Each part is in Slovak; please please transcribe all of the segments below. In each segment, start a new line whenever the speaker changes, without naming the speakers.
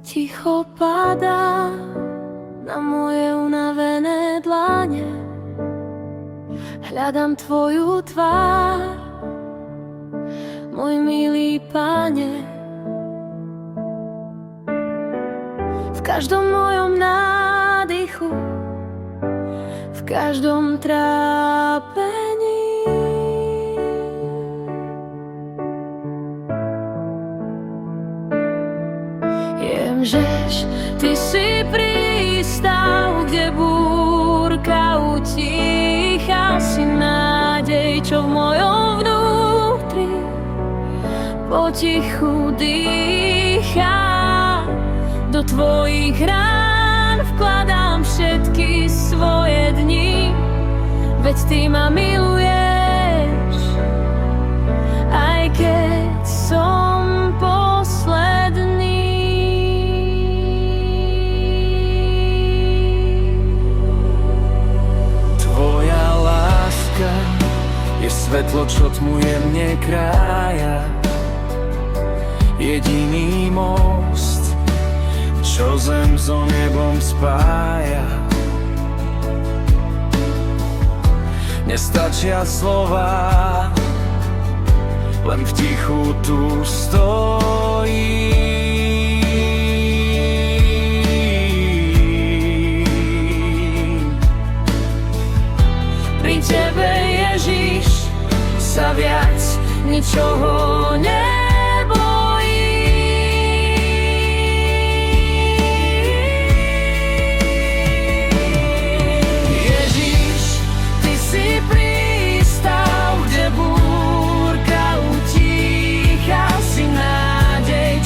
Ticho padá na moje unavené dlane. Hľadám tvoju tvár, môj milý Pane. V každom mojom nádychu, v každom trápení. Viem, žež ty si prístav, kde búrka utícha, si nádej, čo v mojom vnútri potichu dýchá. Do tvojich rán vkladám všetky svoje dni, veď ty ma miluješ, aj keď som posledný.
Tvoja láska je svetlo, čo tmu jemne krája, jediný most, čo zem so nebom spája. Nestačia slova, len v tichu tu stojím.
Pri tebe, Ježiš, sa viac ničoho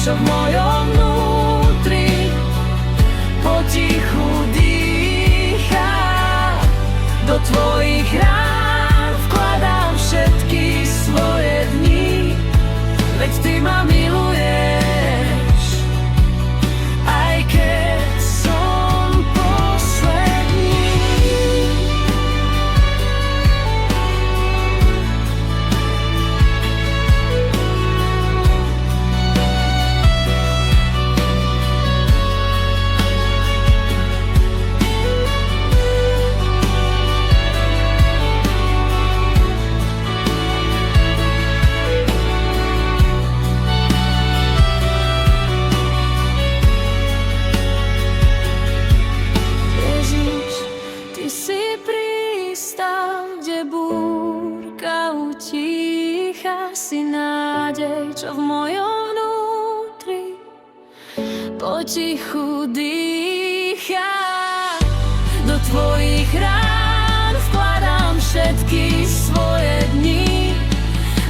čo v mojom vnútri potichu dýchá. Do tvojich rán vkladám všetky svoje dni, veď ty ma miluješ, aj keď som posledný. Si nádej, čo v mojom vnútri potichu dýchá. Do tvojich rán vkladám všetky svoje dni,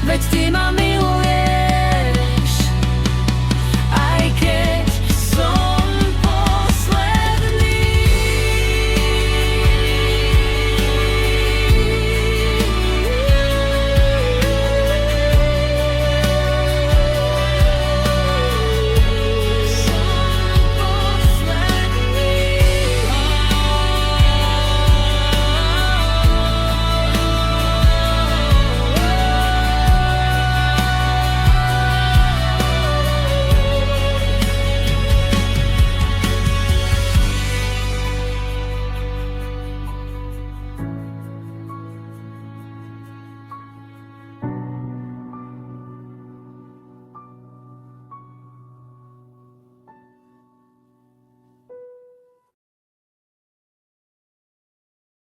veď ty ma miluješ.